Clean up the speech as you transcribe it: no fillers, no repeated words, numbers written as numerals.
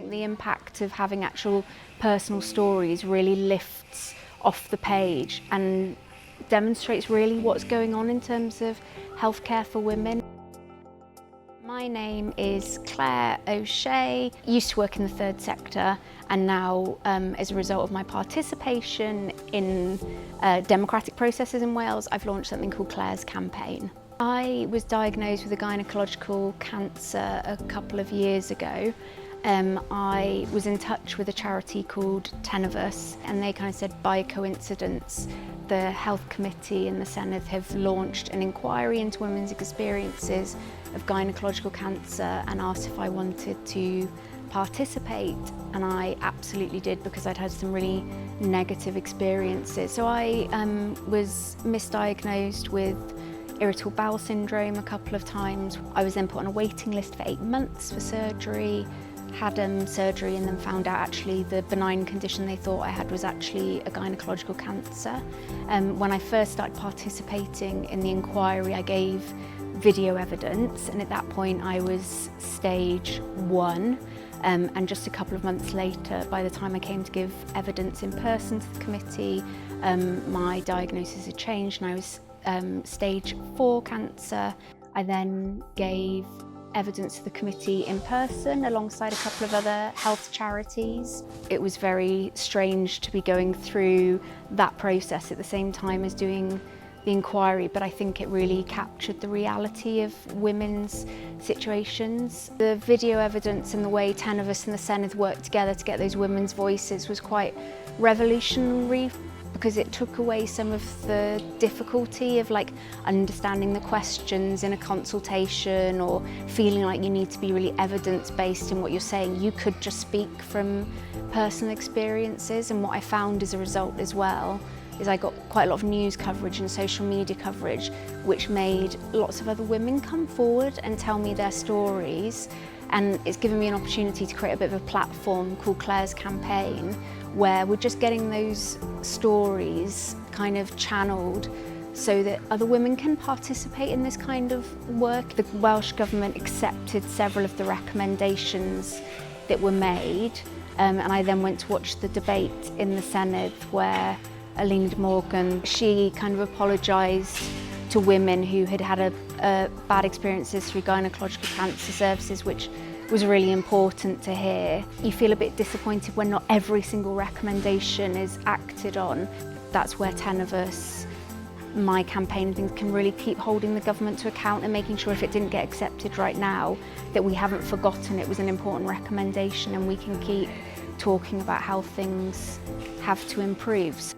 think the impact of having actual personal stories really lifts off the page and demonstrates really what's going on in terms of healthcare for women. My name is Claire O'Shea. Used to work in the third sector, and now as a result of my participation in democratic processes in Wales, I've launched something called Claire's Campaign. I was diagnosed with a gynecological cancer a couple of years ago. I was in touch with a charity called Dilynwch, and they kind of said by coincidence the Health Committee and the Senedd have launched an inquiry into women's experiences of gynecological cancer and asked if I wanted to participate, and I absolutely did because I'd had some really negative experiences. So I was misdiagnosed with irritable bowel syndrome a couple of times. I was then put on a waiting list for 8 months for surgery, had surgery and then found out actually the benign condition they thought I had was actually a gynecological cancer. When I first started participating in the inquiry, I gave video evidence, and at that point I was stage 1. And just a couple of months later, by the time I came to give evidence in person to the committee, my diagnosis had changed and I was stage 4 cancer. I then gave evidence to the committee in person alongside a couple of other health charities. It was very strange to be going through that process at the same time as doing the inquiry, but I think it really captured the reality of women's situations. The video evidence and the way Dilynwch and the Senedd worked together to get those women's voices was quite revolutionary, because it took away some of the difficulty of understanding the questions in a consultation or feeling like you need to be really evidence-based in what you're saying. You could just speak from personal experiences, and what I found as a result as well is I got quite a lot of news coverage and social media coverage, which made lots of other women come forward and tell me their stories. And it's given me an opportunity to create a bit of a platform called Claire's Campaign, where we're just getting those stories kind of channeled so that other women can participate in this kind of work. The Welsh Government accepted several of the recommendations that were made, and I then went to watch the debate in the Senedd where Elena Morgan, she kind of apologised to women who had had bad experiences through gynecological cancer services, which was really important to hear. You feel a bit disappointed when not every single recommendation is acted on. That's where Dilynwch, my campaign, things can really keep holding the government to account and making sure if it didn't get accepted right now, that we haven't forgotten it was an important recommendation and we can keep talking about how things have to improve.